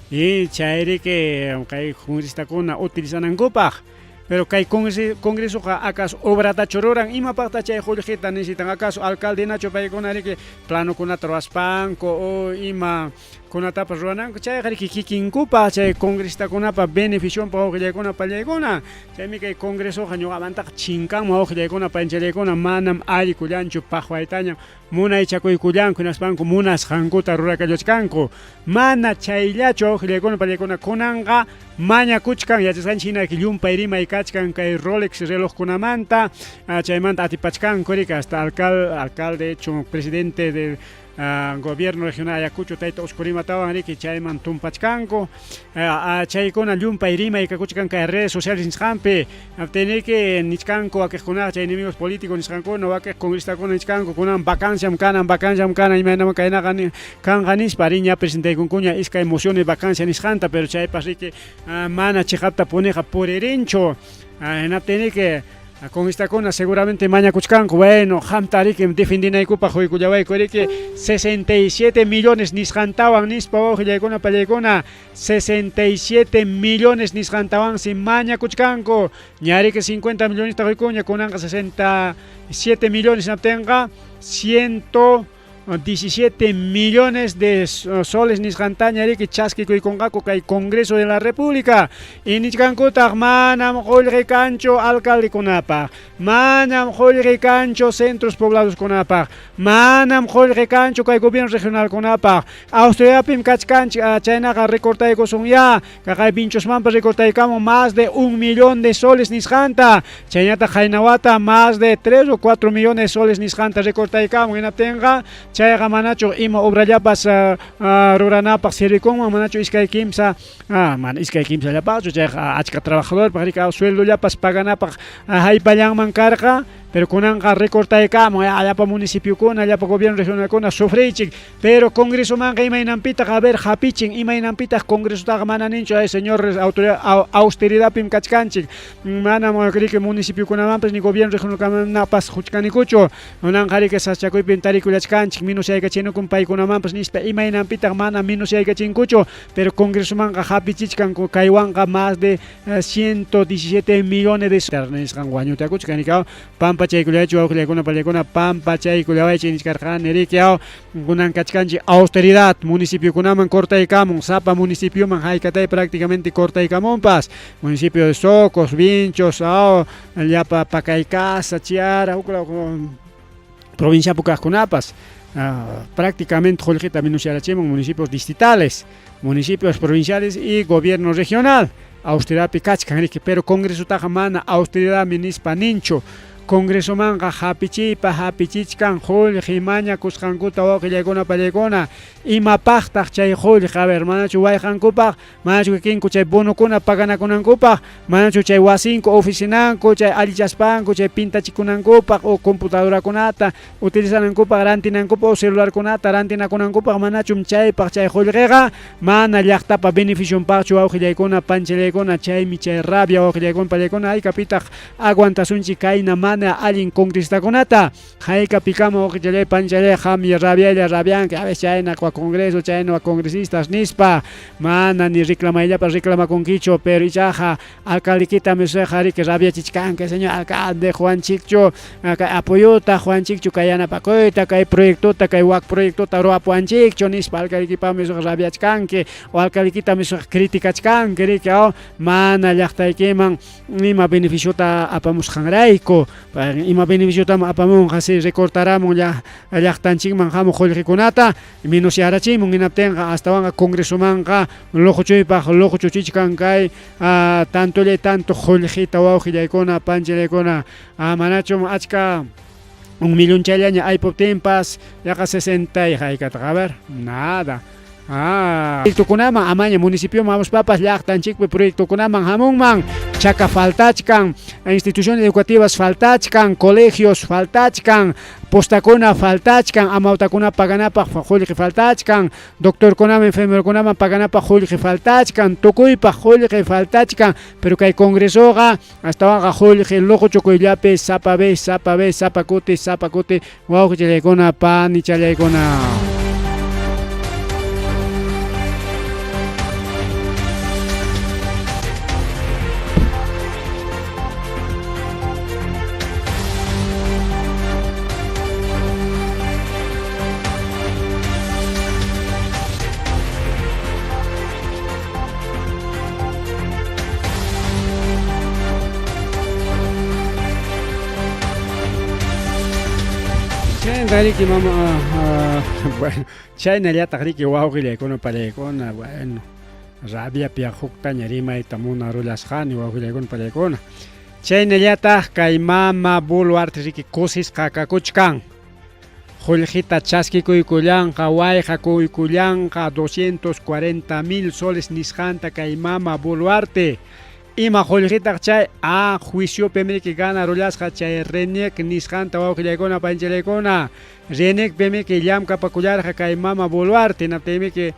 y chay riki kay congresistakuna utilizanankupaq pero kay congreso acaso obrata chororan ima pacta chay joljeta necesitan acaso alcalde nacho paykuna riki plano kunata ruaspanko o ima kunatapas rurananko chay riki kikinkupa chay congrestakunapa beneficionpa oqllaykuna pallaykuna chaymi kay congresoqa ñuqamantaqa chinkanman oqllaykuna panchallaykuna manam allikullanchu paqwaytaña munaychakuykullanku hinaspanku munasqankuta rurakalluchkanku mana chayllachu oqllaykuna pallaykuna kunanqa mañakuchkan yachasqanchik hinaki llumpay rimay kachkan kay Rolex relojkunamanta chaymanta atipachkanku rika hasta alcalde hecho presidente del gobierno regional Ayacucho tayta Oscurimatawan riki chayman tumpachkanku chaykuna llumpay rimay kakuchkan kay redes sociales nisqanpi teniki nichkanku wakiqkunaqa chay enemigos políticos nisqankuna wakiq congresistakuna nichkanku kunan vacanciam kanan imaynama kaynaqa kanqa nispa riña presidentaykunkuña iskay emociones vacancia nisqanta pero chaypas riki mana chiqapta puniqa puririnchu hinaptiniki congresistakuna seguramente mañakuchkanku bueno hamtariki defendinaykupaq quykullawayku riki 67 millones nisqantawan nispa oqllaykuna pallaykuna 67 millones nisqantawansi mañakuchkanku ñariki 50 millones quykuña kunanqa 67 millones hinaptinqa 117 millones de soles nisqantaña riki chaskikuykunqaku kay Congreso de la República y nichkankutaq manam qullqi kanchu alcaldekunapaq manam qullqi kanchu centros pobladoskunapaq manam qullqi kanchu kay gobierno regionalkunapaq Austriapim kachkanchik chaynaqa recortaykusunña kay Pinchosmanpas recortaykamun más de 1 millón de soles nisqanta chaynata qaynawata más de 3 o 4 millones de soles nisqanta recortaykamun hinaptinqa chayqa manachu ima obrallapas ruranapaq sirvikunman manachu iskay kimsa mana iskay kimsallapachu chayqa achka trabajadorpaq rika sueldollapas paganapaq haypallanman karqa pero kunanqa recortaykamun allapa municipiokuna allapa gobierno regionalkuna sufrichik pero congresomanqa imaynanpitaq a ver hapichin imaynanpitaq congresotaqa mana ninchu señor autoridad austeridadpim kachkanchik manam riki municipiokunamanpas ni gobierno regionalkunapas huchkanikuchu kunanqa riki saschakuypim tarikullachkanchik minusyaykachinkun paykunamanpas nispa imaynanpitaq mana minusyaykachinkkuchu pero congresomanqa hapichichkan kaywanqa más de 117 millones de nisqan wañutakuchu kanika pampa chaykullachu awqillaykuna pallaykuna pampa chaykullawaychik niskarqani riki kunan kachkanchik austeridad municipiokunaman cortaykamun sapa municipioman haykatay prácticamente cortaykamunpas municipio de Socos, Vinchos, llapa Pacaicasa, Chiara, provincia Pucascunapas prácticamente Joljeta minuciarachimon municipios distritales, municipios provinciales y gobierno regional austeridad pikachkan pero congreso taja mana austeridad minispa nincho Congreso manqa hapichichkan qullqi mañakusqankuta wawqillaykuna pallaykuna imapaqtaq chay qullqi a ver manachu wayqankupaq manachu kikinku chay bonukuna paganakunankupaq manachu chay wasinku oficinanku chay allichaspanku chay pintachikunankupaq o computadораkunata utilizanankupaq rantinankupaq o celularkunata rantinakunankupaq manachum chaypaq chay qullqiqa mana llaqtapa beneficionpaqchu wawqillaykuna panchallaykuna chaymi chay rabia wawqillaykuna pallaykuna haykapitaq aguantasunchik kayna mana allin congresista hayka pikama oqillay panchalay hami rabianki a veces chayna kwa congreso chayna congresistas nispa mana ni reclamakunkichu pero ichaja alcaldekita meseja riki rabiachichkanki señor alcalde Juan Chikchu kay apoyota Juan Chikchu kay yanapakuyta kay proyectota kay wak proyectota ruapuanchikchu nispa alcaldekipa meseja rabiachkanki o alcaldekita meseja criticachkanki riki mana llaqtaykiman nima beneficiota apamusqanrayku ima beneficiota apamun hasi recortaramun llaqtanchikman hamu qullqikunata minusyarachimun hinaptinqa astawan congresomanqa loqchuchichkan kay tanto qullqita wawqillaykuna panchallaykuna manachum achka 1 millón challaña aypuptinpas yaqa 60 haykata a ver nada proyectokunaman amaña municipio vamos papas llaqtanchikpi proyectokunaman hamunman chaka faltachkan instituciones educativas faltachkan colegios faltachkan postakuna faltachkan amawtakuna paganapaq qullqi faltachkan doctorkunaman enfermerokunaman paganapaq qullqi faltachkan tukuypaq qullqi faltachkan pero kay congresoqa astawanqa qullqi loqochukuyllapi sapa vez sapa kuti wawqillaykuna panichallaykuna Riki mama, bueno, China ya tariki wauhile kono parekona, bueno, rabia piajukta ñarima y tamuna rulas hani wauhile kono parekona. China ya kay mama Boluarte riki kosis kakakuchkan. Joljita chaski kuykullanqa, wayqa kuykullanqa 240,000 soles nisqanta kay mama Boluarte. Ima joljita chay juicio pemri que gana rulasqa chay Renek nisqanta wawqillaykuna panchallaykuna. Renek pemi que llamka pakullarqa kay mama Boluarte naptemi que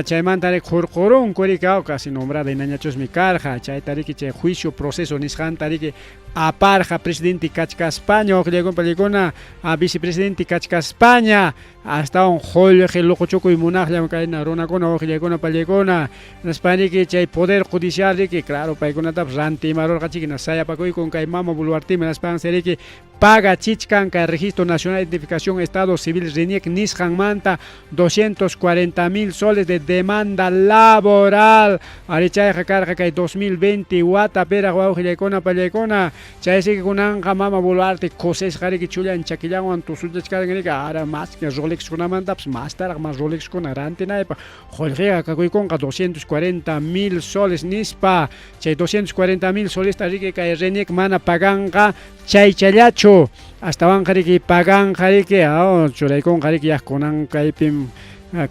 chaymanta rek hurqurun kurikaw casi nombrada inañachusmi karqa chay tariki chay juicio proceso nisqanta riki aparja presidente kachka España wawqillaykuna pallaykuna vicepresidente kachka España hasta un jolje loqochukuy munaqllam kayna runakuna wawqillaykuna pallaykuna naspaniki chay poder judicial riki claro paykunatapas rantimarurqachikna sayapakuyku kay mama Boluarte naspan seriki paga chichkan kay registro nacional de identificación estado civil Renek nisqanmanta 240,000 soles de demanda laboral arichayqa karqa kay 2020 watapera wawqillaykuna pallaykuna chaysiki kunanqa mama Boluarte cosesqa riki chullan chakillawan tusullachkarqa ara más que rolexkunamantapas más taraq más rolexkuna rantinaypaq jollqiqa kakuykunqa 240,000 soles nispa chay 240,000 solesta riki kay Renek mana paganqa chaychallachu hasta van riki paganqa riki churaykunqa riki yaqkunan kaypim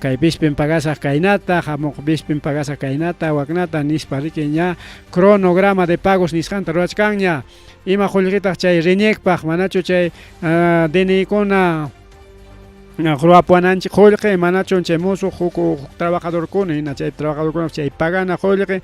kay bispin pagasaq kaynata hamuq bispin pagasaq kaynata waknata nispa riki ña cronograma de pagos nisqanta rurachkanña ima qullqitaq chay Renekpaq manachu chay DNI-kuna ruapuananchik qullqi manachun chay musuq huk trabajadorkuna hina chay trabajadorkuna chay pagana qullqi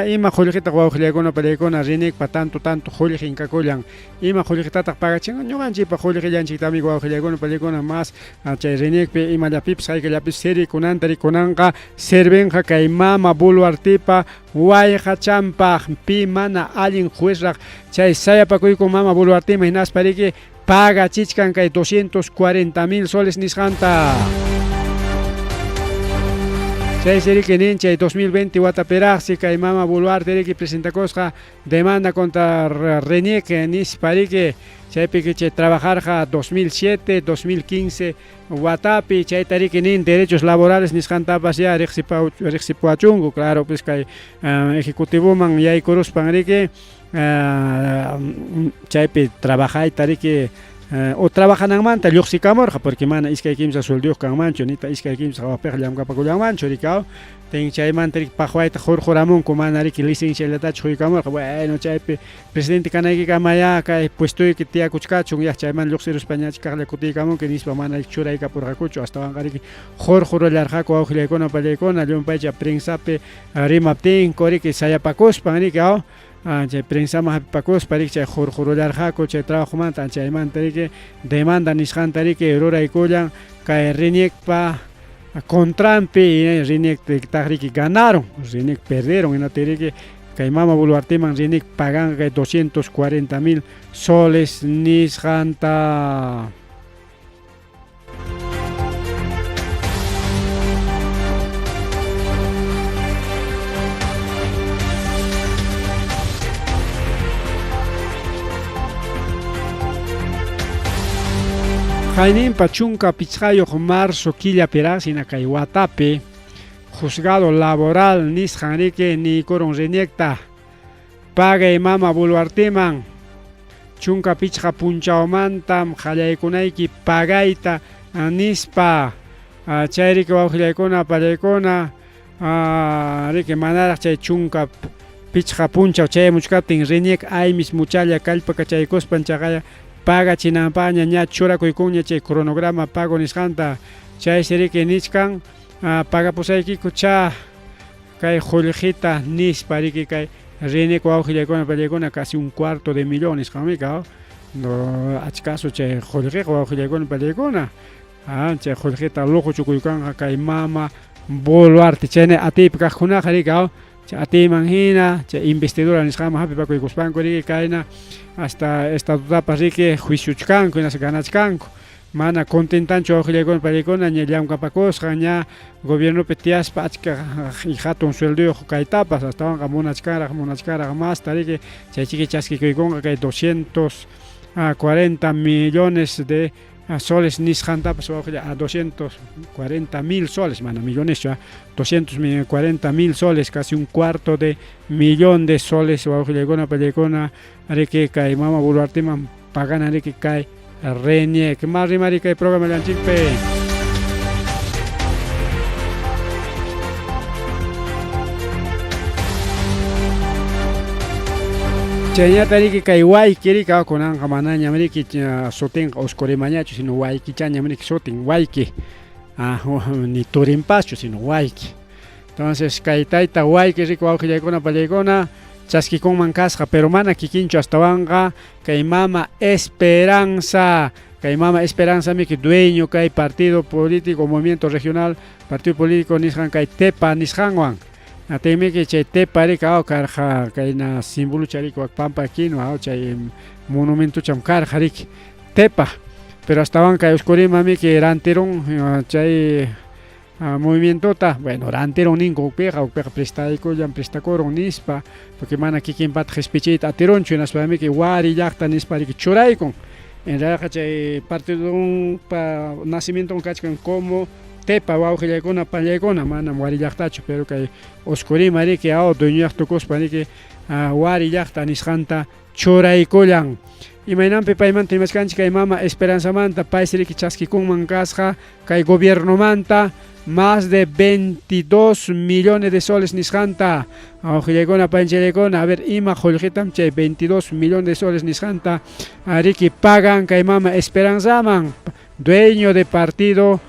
ima qullqitaq wawqillaykuna pallaykuna Renekpa tanto qullqi inkakullan ima qullqitataq pagachin ñuqanchikpa qullqillanchiktami wawqillaykuna pallaykuna más chay Renekpi imallapipas haykallapipas serikunanta rikunanqa servenqa kay mama Boluartepa wayqachanpaq pi mana allin juezraq chay sayapakuyku mama Boluartema hinaspa riki paga chichkan kay 240,000 soles nisqanta. Chay seriki ninchay 2020 wataperaqsi kay mama Boluarte riki presentakusqa demanda contra Renek nispa riki chaypi chay trabajarqa 2007, 2015 watapi chayta riki nin derechos laborales nisqantapas ya riqsipuachunku claro pues kay ejecutivoman yaykuruspan riki chaypi trabajayta riki o trabajananmanta lluqsikamurqa porque mana iskay kimsa sueldoyuq kanmanchu nita iskay kimsa hawapik llamkapakullanmanchu rikaw ten chaymanta riki paqwayta hurquramunku mana riki licencialatachu quykamurqa bueno chaypi presidente kanaykiqa maya kay puestuyki tiyakuchkachun yaq chayman lluqsiruspañachikaqla kutiykamunki nispa mana churaykapurqakuchu hasta riki hurqurullarqaku wawqillaykuna pallaykuna llumpaycha prensapi rimaptinko riki sayapakuspan riki chay prensama hapipakuspa riki chay hurqurullarqaku chay trabajomanta chaymanta riki demanda nisqanta riki ruraykullan kay Renekpa contrampi Renek riki ganaron Renek perdieron hinata riki kay mama Boluarteman Renek pagan kay 240,000 soles nisqanta. Hayninpa chunka pichqayuq marzo killapiraqsina kay watapi juzgado laboral nisqan riki nikurun Renekta pagay mama Boluarteman chunka pichqa punchawmantam qallaykunayki pagayta nispa chay riki wawqillaykuna pallaykuna riki manaraq chay chunka pichqa punchaw chaymuchkaptin Renek aymis muchalla kallpaka chaykuspan chaqaya paga chinanpaña ña churakuykunña chay cronograma pago nisqanta chay seriki nichkan pagapusaykiku cha kay joljita nispa riki kay Renek wawqillaykuna pallaykuna casi 250,000,000 nisqanmika achkasu chay joljika wawqillaykuna pallaykuna chay joljita luquchukuykanqa kay mama Boluarte chayna atipi kaqkunaqa riki atiman hina chay investidura nisqaman hapipakuykuspanku riki kayna hasta estatutapas riki juiciuchkanku hinasa ganachkanku mana contentanchu wawqillaykuna pallaykuna ña llamkapakusqa ña gobiernopi tiyaspa achka hatun sueldoyuq kaytapas hastawanqa munachkaraq masta riki chay chiki chaskikuykunqa kay 200 40 millones de soles nishantapas a 240.000 soles, mana millones ya, 240.000 soles, casi un cuarto de millón de soles wawqilakuna pallikuna ariki kay mama Boluarteman pagan ariki kay reñe que más rimari kay programa lanchikpe. Chayñata riki kay wayki rika kunanqa mana ñamriki sutinqa uskurimañachu sino wayki ñamriki sutin wayki ni turinpaschu sino wayki. Entonces kay tayta wayki rika wawqillaykuna pallaykuna chaskikunman kasqa pero mana kikinchu astawanqa kay mama Esperanza miki dueño kay partido político movimiento regional partido político nisqan kay Tepa nisqanwan. Atemiki chay Tepa rika karqa kayna símbolo chariko pampa quinoa chay monumento cham karqa riki Tepa pero hasta kay uskurima miki ranteron chay movimientota bueno ranteron ningo upega prestayko llam prestakoron nispa porque mana kikinpat respichita ateronchu naspa miki wari llaqta nispa riki churaykon en realidad chay partido pa nacimiento kachkan como Tepa wawqillaykuna pallaykuna manam wari llaqtachu pero kay uskurima riki dueño llaqtukuspa riki wari llaqta nisqanta churaykullan imaynanpi paymanta imashkanchik kay mama Esperanza manta paysi riki chaskikunman kasqa kay gobierno manta más de 22 millones de soles nisqanta wawqillaykuna panchallaykuna a ver ima qullqitam chay 22 millones de soles nisqanta riki pagan kay mama Esperanzaman dueño de partido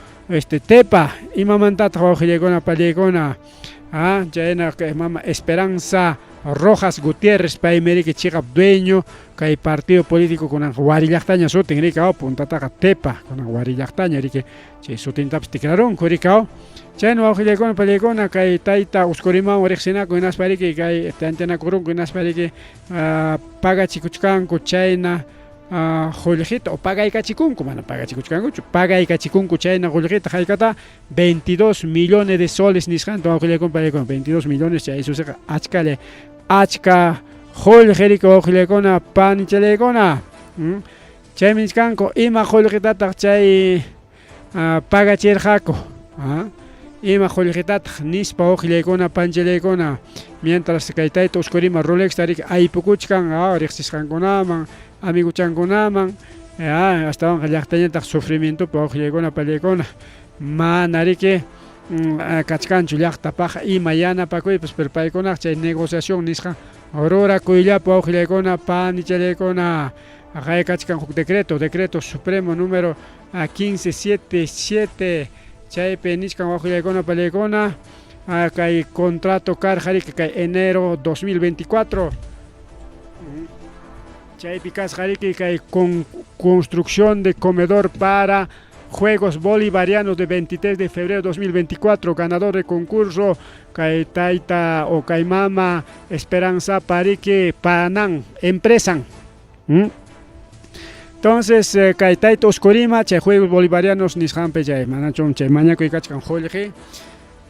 Tepa imamantata wawqillaykuna pallaykuna chayna kay mama Esperanza Rojas Gutiérrez paymi riki chiqap dueño kay partido político kunan wari llaqtaña sutin rika puntataqa Tepa kunan wari llaqtaña riki chay sutintapas tikrarunku rika chayna wawqillaykuna pallaykuna kay tayta uskurimawan riqsinaku hinaspa riki kay antinakurunku hinaspa riki pagachikuchkanku chayna qullqita o pagaykachikunku mana pagachikuchkankuchu pagaykachikunku chayna qullqita haykata 22 millones de soles nisqanta wawqillaykuna pallaykuna 22 millones chay susiqa achka qullqi riki wawqillaykuna panichallaykuna chaymi nisqanku ima qullqitataq chay pagachirqaku ima qullqitataq nispa wawqillaykuna panchallaykuna mientras kay tayta uskurima Rolexta riki aypukuchkan riqsisqankunaman amiguchankunaman hasta llaqtañataq sufrimiento wawqillaykuna pallaykuna mana riki kachkanchu llaqtapaqa ima yanapakuypas pero paykunaqa chay negociación nisqa rurakuyllapi wawqillaykuna panichallaykuna kay kachkan huk decreto supremo número 1577 chaypi nisqan wawqillaykuna pallaykuna kay contrato karqa riki kay enero 2024 chaypi kasqa riki kay construcción de comedor para Juegos Bolivarianos de 23 de febrero 2024 ganador de concurso kay tayta o kay mama Esperanza pariki panan empresa entonces kay tayta uskurima chay Juegos Bolivarianos nisqanpi chay manachon chay mañakuy kachkan qullqi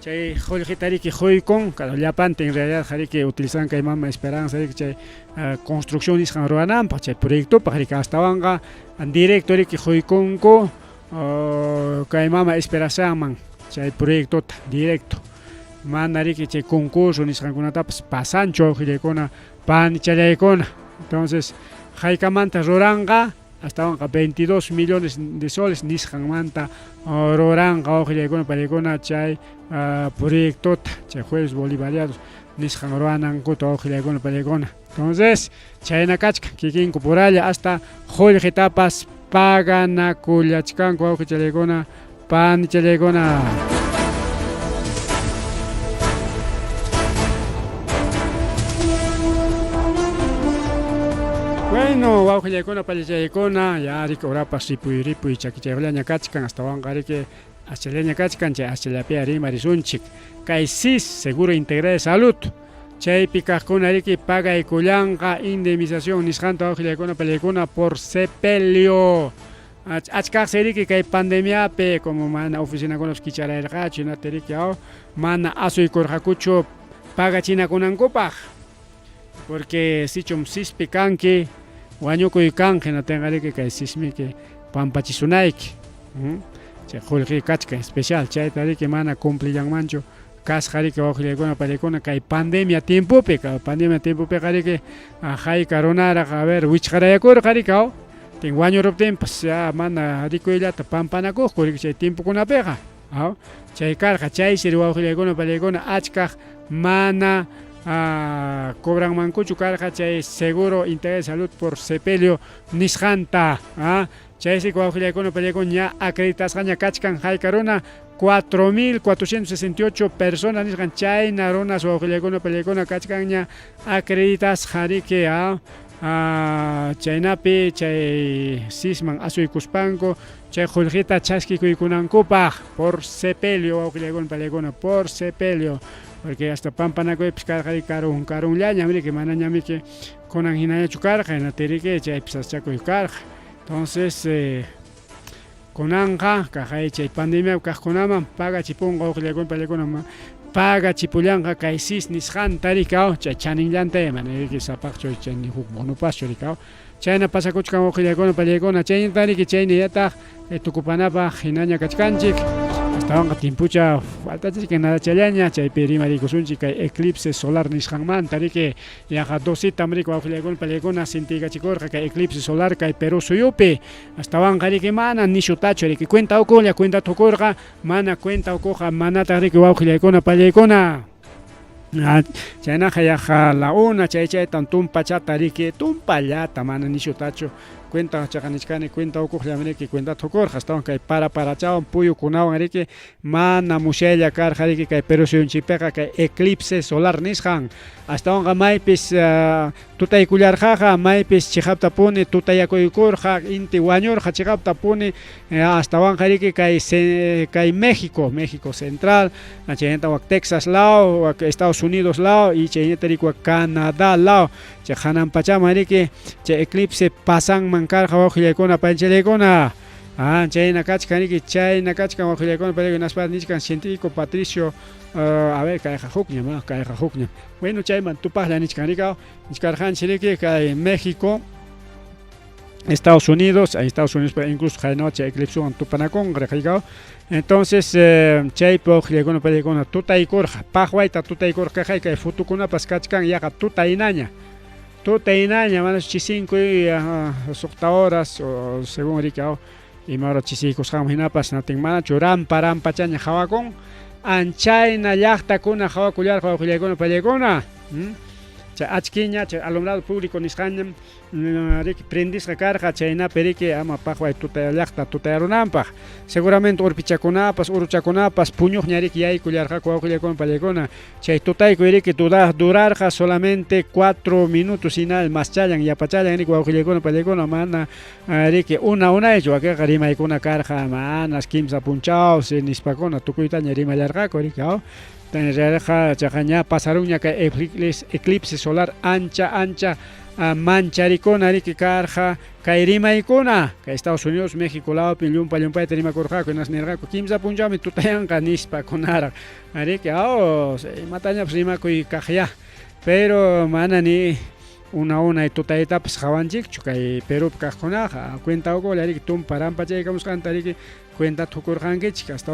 chay qullqita riki quykun cada llapanta en realidad riki utilizan kay mama Esperanza riki chay construcción nisqan rurananpaq chay proyectopaq riki astawanqa directo riki quykunku kay mama Esperanzaman chay proyectota directo mana riki chay concurso nisqankunatapas pasanchu wawqillaykuna panichalyaykuna entonces haykamanta ruranqa astawanqa 22 millones de soles nisqanmanta ruranqa wawqillaykuna pallaykuna chay proyectota chay Juegos Bolivarianos nisqan ruranankuta wawqillaykuna pallaykuna entonces chayna kachka kikinku puralla hasta qullqitapas paganakullachkanku wawqichallaykuna panichalyaykuna. Bueno, wawqillaykuna pallachaykuna ya riki urapas ripuy chakichayllaña kachkan astawanqa riki ashtallaña kachkan chay ashtallapi rima risunchik kay SIS Seguro Integral de Salud chaypi kaqkuna riki pagaykullanqa indemnización nisqanta wawqillaykuna pallaykuna por sepelio achkaqsi riki kay pandemiapi como mana oficinakunapas kicharayarqachu hinata riki mana asuykurqakuchu pagachinakunankupaq porque sichum SISpi kanki wañukuy kanki natinqariki kay sismiki pampachisunayki chay qullqi kachka especial chaytariki mana cumplillanmanchu kasqariki wawqillaykuna pallaykuna kay pandemia tiempopi qariki hayka runaraq a ver wichqarayakurqarika tin wañuruptinpas ya mana rikuyllata pampanakuqku chay tiempokunapiqa chay karqa chaysiri wawqillaykuna pallaykuna achkaq mana cobranmankuchu karqa chay seguro integral de salud por sepelio nisqanta chaysi wawqillaykuna pallaykuna ña acreditasqaña kachkan hayka runa 4.468 personas nisqan chayna runas wawqillaykuna pallaykuna kachkan ña acreditasqariki chaynapi chay sisman asuykuspanku chay qullqita chaskikuykunankupaq por sepelio wawqillaykuna pallaykuna por sepelio porque hasta pampanakuypis karqari karunllañamriki mana ñamiki kunan hinañachu karqa hinatiriki chaypis aschakuy karqa entonces kunanqa kaqay chay pandemia kaqkunaman pagachipunqa wawqillaykuna pallaykuna pagachipullanqa kay sis nisqanta rikaw chay chaninllanta manariki sapaqchu chay ni huk monopaschu rikaw chayna pasakuchkan wawqillaykuna pallaykuna chaynitariki chayni yataq tukupanapaq hinaña kachkanchik hasta timpucha faltachika nadachallaña chaypi rimarikusunchik kay eclipse solar nisqanmanta riki yaqa dositamriki wawqillaykuna pallaykuna sintigachikurqa kay eclipse solar kay Perú suyupi hastawanqa riki mana nishutachu riki cuenta ukulla cuenta tukurqa mana cuenta ukuqa manata riki wawqillaykuna pallaykuna chaynaqa yaqa la una chaytan tumpachata riki tumpallata mana nishutachu cuenta chaqanishkani cuenta ukuqllamiriki cuenta tukurqa astawan kay parachawan puyukunawan riki mana mushaylla karqa riki kay Perú suyunchikpiqa kay eclipse solar nisqan astawan maypis tutaykullarqaqa maypis chiqaptapuni tutayakuykurqa inti wañurqa chiqaptapuni astawanqa riki kay México central chaynata wak Texas lao wak Estados Unidos lao y chaynata riki wak Canadá lao chay hanan pachaman riki chay eclipse pasanman karqa wawqillaykuna panchallaykuna chayna kachkan riki chayna kachkan wawqillaykuna pallaykuna naspa nishkan científico Patricio a ver kayqa hukñam bueno chayman tupaqlla nishkan rikaw nishkarqanchik riki kay México Estados Unidos incluso haynawa chay eclipsewan tupanakunqa rikaw entonces chaypi wawqillaykuna pallaykuna tutaykurqa paqwayta tutaykurqa kay futukunapas kachkan yaqa tutaynaña mana chisinkuy suqta horas o según rikaw ima hora chisiykusqanman hinapas natin manachu rampachaña hawakun anchayna llaqtakuna hawakullarqa wawqillaykuna pallaykuna chay achkiña chay alumbrado público nisqañam riki prendisqa karqa chaynapi riki ama paqway llaqta tutayarunanpaq seguramente urpichakunapas uruchakunapas puñuqña riki yaykullarqaku wawqillaykuna pallaykuna chay tutaykuy riki durarqa solamente 4 minutos hinal maschallan yapachallan riki wawqillaykuna pallaykuna mana riki unaychu wakiqa rimaykuna karqa manas kimsa punchawsi nispakuna tukuytaña rimallarqaku riki chaqaña pasarunña kay eclipse solar ancha mancharikuna riki karqa kay rimaykuna kay Estados Unidos México lawpi llumpayta rimakurqaku nasnirqaku kimsa punchawmi tutayanqa nispakunaraq riki imatañapas rimakuy kaqlla pero mana ni una tutaytapas hawanchikchu kay Perupi kaqkunaqa cuenta ukulla riki tumpa rampachaykamusqanta riki cuenta tukurqankichik hasta